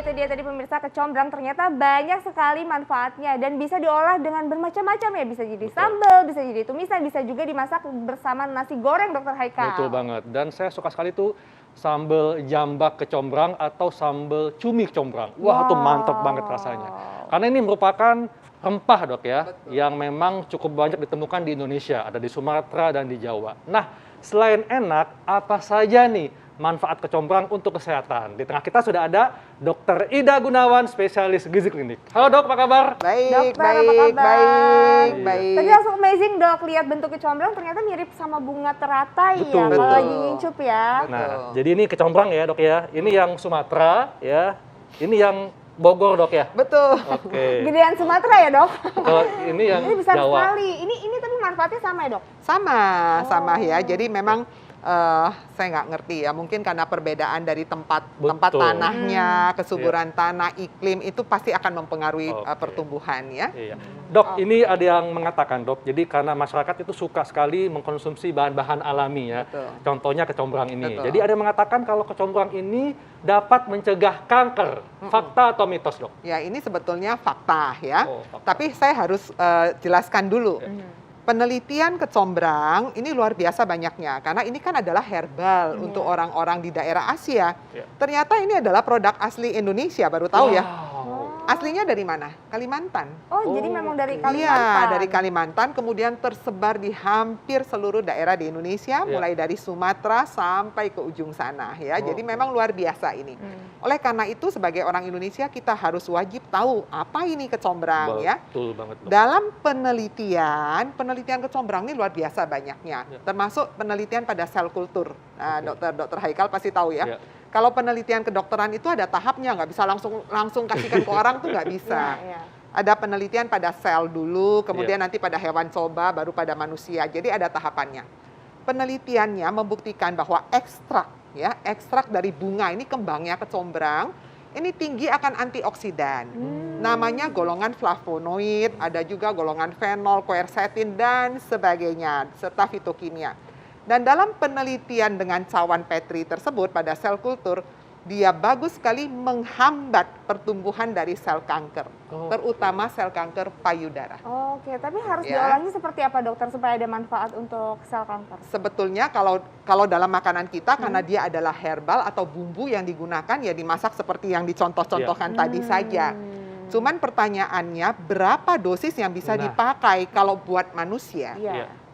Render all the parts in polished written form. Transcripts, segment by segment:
itu dia tadi pemirsa, kecombrang ternyata banyak sekali manfaatnya dan bisa diolah dengan bermacam-macam ya. Bisa jadi sambal, bisa jadi tumisan, bisa juga dimasak bersama nasi goreng, Dokter Haikal. Betul banget. Dan saya suka sekali tuh sambal jambak kecombrang atau sambal cumi kecombrang. Wah, itu mantap banget rasanya. Karena ini merupakan rempah, Dok ya, yang memang cukup banyak ditemukan di Indonesia, ada di Sumatera dan di Jawa. Nah, selain enak, apa saja nih manfaat kecombrang untuk kesehatan? Di tengah kita sudah ada Dr. Ida Gunawan, spesialis gizi klinik. Halo Dok, apa kabar? Baik, Dokter, apa kabar? baik. Tadi langsung amazing Dok, lihat bentuk kecombrang ternyata mirip sama bunga teratai ya, Betul. kalau lagi ngincup ya. Nah, jadi ini kecombrang ya Dok ya. Ini yang Sumatera ya, ini yang Bogor Dok ya. Betul. Oke. Gedean Sumatera ya Dok? Kalau ini yang Ini besar Jawa. sekali. Ini tapi manfaatnya sama ya Dok? Sama ya. Jadi memang saya nggak ngerti ya. Mungkin karena perbedaan dari tempat Betul. tanahnya, kesuburan tanah, iklim itu pasti akan mempengaruhi pertumbuhan ya. Iya. Dok, ini ada yang mengatakan Dok, jadi karena masyarakat itu suka sekali mengkonsumsi bahan-bahan alami ya. Betul. Contohnya kecombrang ini. Betul. Jadi ada yang mengatakan kalau kecombrang ini dapat mencegah kanker. Fakta atau mitos Dok? Ya ini sebetulnya fakta ya. Oh, fakta. Tapi saya harus jelaskan dulu. Penelitian kecombrang ini luar biasa banyaknya karena ini kan adalah herbal untuk orang-orang di daerah Asia. Ternyata ini adalah produk asli Indonesia, baru tahu ya. Aslinya dari mana? Kalimantan. Oh, jadi memang dari Iya, Kalimantan. dari Kalimantan, kemudian tersebar di hampir seluruh daerah di Indonesia, mulai dari Sumatera sampai ke ujung sana ya. Jadi memang luar biasa ini. Oleh karena itu sebagai orang Indonesia kita harus wajib tahu apa ini kecombrang ya. Betul banget Dok. Dalam penelitian kecombrang ini luar biasa banyaknya, termasuk penelitian pada sel kultur. Nah, dokter Haikal pasti tahu ya. Kalau penelitian kedokteran itu ada tahapnya, nggak bisa langsung kasihkan ke orang tuh nggak bisa. Ada penelitian pada sel dulu, kemudian nanti pada hewan coba, baru pada manusia. Jadi ada tahapannya. Penelitiannya membuktikan bahwa ekstrak dari bunga ini kembangnya kecombrang, ini tinggi akan antioksidan. Namanya golongan flavonoid, ada juga golongan fenol, quercetin, dan sebagainya, serta fitokimia. Dan dalam penelitian dengan cawan Petri tersebut pada sel kultur, dia bagus sekali menghambat pertumbuhan dari sel kanker, terutama sel kanker payudara. Oke, tapi harus diolahnya seperti apa dokter supaya ada manfaat untuk sel kanker? Sebetulnya kalau dalam makanan kita karena dia adalah herbal atau bumbu yang digunakan ya dimasak seperti yang dicontoh-contohkan tadi saja. Cuman pertanyaannya berapa dosis yang bisa dipakai kalau buat manusia?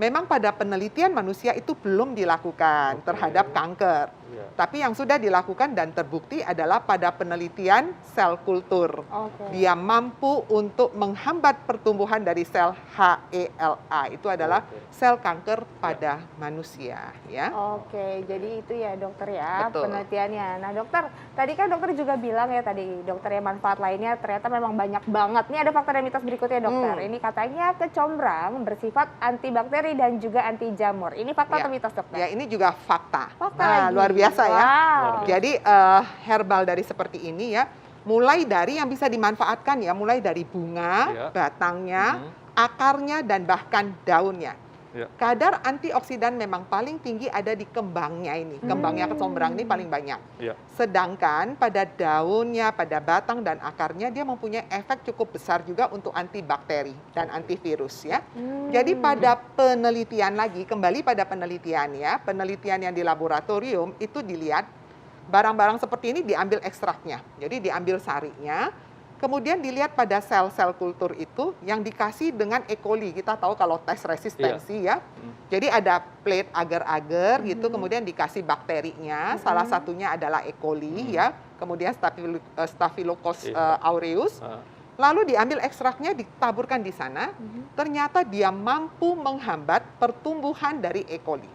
Memang pada penelitian manusia itu belum dilakukan terhadap kanker. Tapi yang sudah dilakukan dan terbukti adalah pada penelitian sel kultur. Dia mampu untuk menghambat pertumbuhan dari sel HeLa. Itu adalah sel kanker pada manusia. Ya. Oke, jadi itu ya dokter ya. Betul. Penelitiannya. Nah dokter, tadi kan dokter juga bilang ya tadi dokter ya manfaat lainnya ternyata memang banyak banget. Ini ada fakta dan mitos berikutnya dokter. Ini katanya kecombrang bersifat antibakteri dan juga anti jamur. Ini fakta atau mitos dokter? Ya ini juga fakta. Fakta lagi. Luar biasa ya. Wow. Jadi herbal dari seperti ini ya, mulai dari yang bisa dimanfaatkan ya, mulai dari bunga, batangnya, akarnya, dan bahkan daunnya. Kadar antioksidan memang paling tinggi ada di kembangnya ini. Kembangnya kecombrang ini paling banyak. Sedangkan pada daunnya, pada batang dan akarnya dia mempunyai efek cukup besar juga untuk antibakteri dan antivirus ya. Jadi pada penelitian lagi, kembali pada penelitian ya, penelitian yang di laboratorium itu dilihat barang-barang seperti ini diambil ekstraknya. Jadi diambil sarinya, kemudian dilihat pada sel-sel kultur itu yang dikasih dengan E. coli. Kita tahu kalau tes resistensi ya. Jadi ada plate agar-agar gitu, kemudian dikasih bakterinya. Salah satunya adalah E. coli ya. Kemudian Staphylococcus aureus. Lalu diambil ekstraknya, ditaburkan di sana. Ternyata dia mampu menghambat pertumbuhan dari E. coli.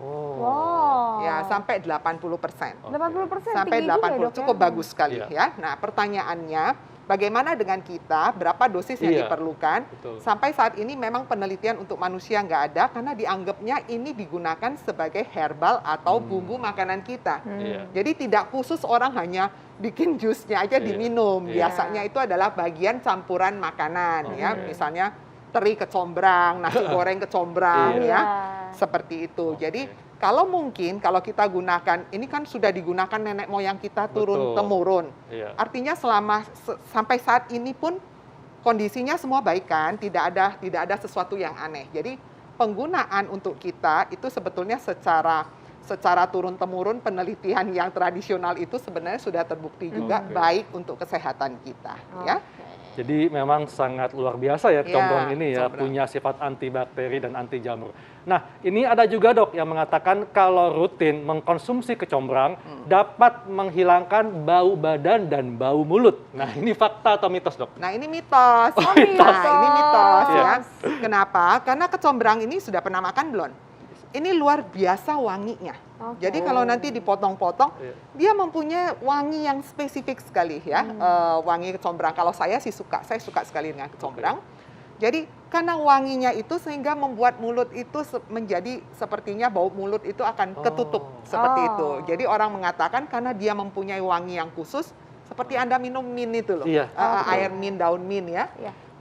Ya, sampai 80%. 80% Sampai tinggi juga 80, ya, dok, cukup ya? bagus sekali ya. Nah, pertanyaannya bagaimana dengan kita, berapa dosis yang diperlukan? Sampai saat ini memang penelitian untuk manusia nggak ada karena dianggapnya ini digunakan sebagai herbal atau bumbu makanan kita. Jadi tidak khusus orang hanya bikin jusnya aja diminum. Biasanya itu adalah bagian campuran makanan ya, misalnya teri kecombrang, nasi goreng kecombrang ya, seperti itu. Jadi Kalau mungkin kalau kita gunakan, ini kan sudah digunakan nenek moyang kita turun temurun. Iya. Artinya sampai saat ini pun kondisinya semua baik kan, tidak ada sesuatu yang aneh. Jadi penggunaan untuk kita itu sebetulnya secara turun temurun, penelitian yang tradisional itu sebenarnya sudah terbukti juga baik untuk kesehatan kita, ya. Jadi memang sangat luar biasa ya kecombrang ini ya, punya sifat antibakteri dan anti jamur. Nah, ini ada juga dok yang mengatakan kalau rutin mengkonsumsi kecombrang dapat menghilangkan bau badan dan bau mulut. Nah, ini fakta atau mitos dok? Nah, ini mitos. Nah, ini mitos ya. Kenapa? Karena kecombrang ini sudah pernah makan belum? Ini luar biasa wanginya. Jadi kalau nanti dipotong-potong, dia mempunyai wangi yang spesifik sekali ya. Wangi kecombrang. Kalau saya suka sekali dengan kecombrang. Jadi karena wanginya itu sehingga membuat mulut itu menjadi sepertinya bau mulut itu akan ketutup seperti itu. Jadi orang mengatakan karena dia mempunyai wangi yang khusus, seperti Anda minum mint itu loh, air mint, daun mint ya.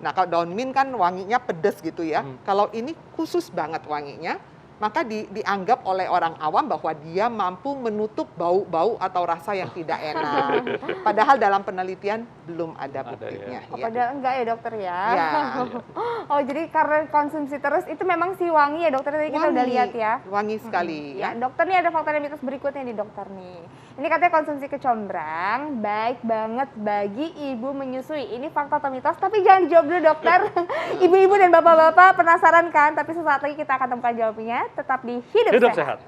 Nah kalau daun mint kan wanginya pedas gitu ya. Kalau ini khusus banget wanginya. Maka dianggap oleh orang awam bahwa dia mampu menutup bau-bau atau rasa yang tidak enak. Padahal dalam penelitian belum ada buktinya. Padahal enggak ya dokter ya? Oh jadi karena konsumsi terus itu memang si wangi ya dokter, tadi kita udah lihat ya? Wangi sekali. Ya dokter nih ada fakta dan mitos berikutnya nih dokter nih. Ini katanya konsumsi kecombrang baik banget bagi ibu menyusui. Ini fakta atau mitos? Tapi jangan dijawab dulu dokter. Ibu-ibu dan bapak-bapak penasaran kan? Tapi sesaat lagi kita akan temukan jawabannya. Tetap di Hidup Sehat.